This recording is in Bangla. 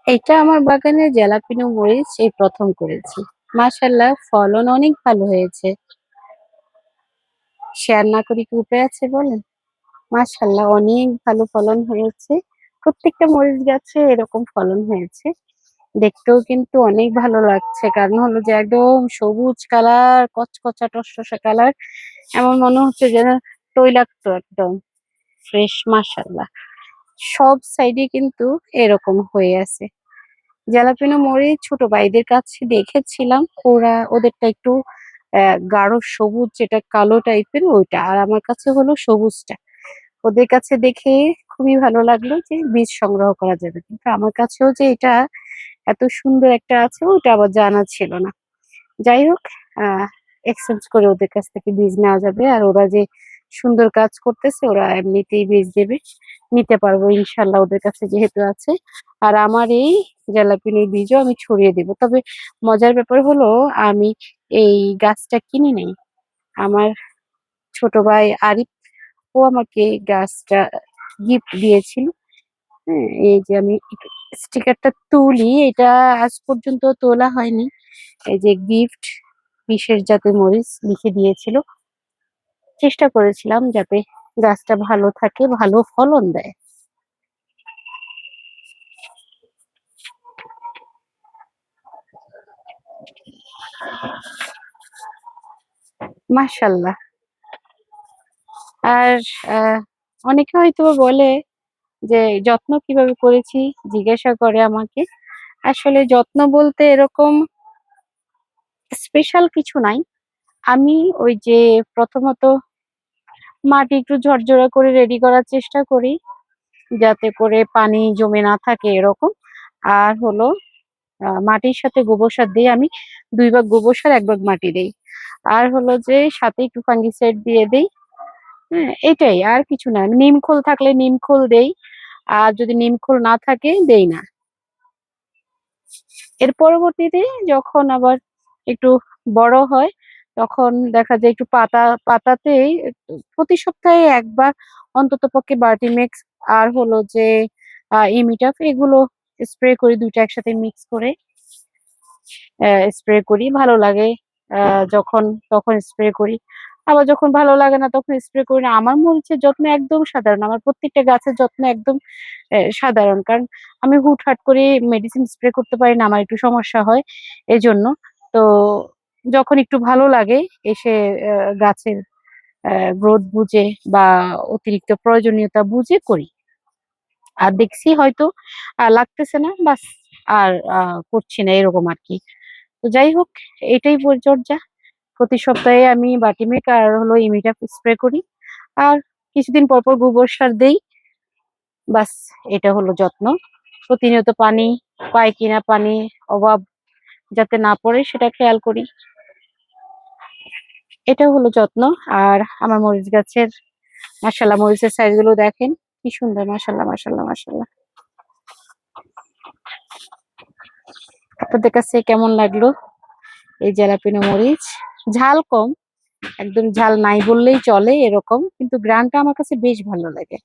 এটা আমার বাগানে জ্যালাপিনো মরিচ এই প্রথম করেছি। মাশাআল্লাহ, ফলন অনেক ভালো হয়েছে। শেয়ার না করি কি উপায় আছে বলেন? মাশাআল্লাহ, অনেক ভালো ফলন হয়েছে। প্রত্যেকটা মরিচ গাছে এরকম ফলন হয়েছে। দেখতেও কিন্তু অনেক ভালো লাগছে, কারণ হলো যে একদম সবুজ কালার, কচকচা টসটসা কালার। এমন মনে হচ্ছে যেন তৈলাক্ত একদম ফ্রেশ। মাশাআল্লাহ, সব সাইডে কিন্তু এরকম হয়ে আছে। জ্যালাপিনো মরিচ ছোট ভাইদের কাছে দেখেছিলাম, ওদেরটা একটু গাঢ় সবুজ, যেটা কালো টাইপের ওইটা, আর আমার কাছে হলো সবুজটা। ওদের কাছে দেখে খুবই ভালো লাগলো যে বীজ সংগ্রহ করা যাবে, কিন্তু আমার কাছেও যে এটা এত সুন্দর একটা আছে ওটা আবার জানা ছিল না। যাই হোক, আহ এক্সচেঞ্জ করে ওদের কাছ থেকে বীজ নেওয়া যাবে, আর ওরা যে সুন্দর কাজ করতেছে ওরা এমনিতেই বীজ দেবে, নিতে পারবো ইনশাল্লাহ ওদের কাছে যেহেতু আছে। আর আমার এই জ্যালাপিনোর বীজও আমি ছড়িয়ে দেব। তবে মজার ব্যাপার হলো, আমি এই গাছটা কিনি নাই। আমার ছোট ভাই আরিফ, ও আমাকে গাছটা গিফট দিয়েছিল। হ্যাঁ, এই যে আমি স্টিকারটা তুলি, এটা আজ পর্যন্ত তোলা হয়নি। এই যে গিফট, বিশেষ জাতের মরিচ লিখে দিয়েছিল। চেষ্টা করেছিলাম যাতে গাছটা ভালো থাকে, ভালো ফলন দেয়। মাশাল্লাহ। আর আহ, অনেকে হয়তো বলে যে যত্ন কিভাবে করেছি, জিজ্ঞাসা করে আমাকে। আসলে যত্ন বলতে এরকম স্পেশাল কিছু নাই। আমি ওই যে প্রথমত মাটি একটু ঝরঝরা করে রেডি করার চেষ্টা করি, যাতে করে পানি জমে না থাকে এরকম। আর হলো মাটির সাথে গোবর সার দিই আমি, 2 ভাগ গোবর সার 1 ভাগ মাটি দেই। আর হলো যে সাথে একটু ফাঙ্গিসাইড দিয়ে দেই। হ্যাঁ, এটাই, আর কিছু না। নিমখোল থাকলে নিমখোল দেই, আর যদি নিমখোল না থাকে দেই না। এর পরবর্তীতে যখন আবার একটু বড় হয়, তখন দেখা যায় একটু পাতাতেই প্রতি সপ্তাহে একবার অন্তত পক্ষে বার্টিমেক্স আর হলো যে ইমিটাফ, এগুলো স্প্রে করি, দুইটা একসাথে মিক্স করে স্প্রে করি। ভালো লাগে যখন, তখন স্প্রে করি। আবার যখন ভালো লাগে না তখন স্প্রে করি না। আমার মরিচের যত্ন একদম সাধারণ, আমার প্রত্যেকটা গাছের যত্ন একদম সাধারণ, কারণ আমি হুটহাট করে মেডিসিন স্প্রে করতে পারি না, আমার একটু সমস্যা হয় এজন্য। তো যখন একটু ভালো লাগে এসে গাছের গ্রোথ বুঝে বা অতিরিক্ত প্রয়োজনীয়তা বুঝে করি। আর দেখছি হয়তো লাগতেছে না, বাস আর করছি না, এরকম আর কি। তো যাই হোক, এটাই পরিচর্যা। প্রতি সপ্তাহে আমি বাটিমেক আর হলো ইমিটা স্প্রে করি, আর কিছুদিন পর পর গোবর সার দেই। বাস, এটা হলো যত্ন। প্রতিনিয়ত পানি পাই কিনা, পানি অভাব যাতে না পড়ে সেটা খেয়াল করি। এটা হলো যত্ন। আর আমার মরিচ গাছের, মাশাল্লাহ, মরিচের সাইজ গুলো দেখেন কি সুন্দর। মাশাল্লাহ, মাশাল্লাহ, মাশাল্লাহ। আপনাদের কাছে কেমন লাগলো এই জ্যালাপিনো মরিচ? ঝাল কম, একদম ঝাল নাই বললেই চলে এরকম, কিন্তু গ্রানটা আমার কাছে বেশ ভালো লাগে।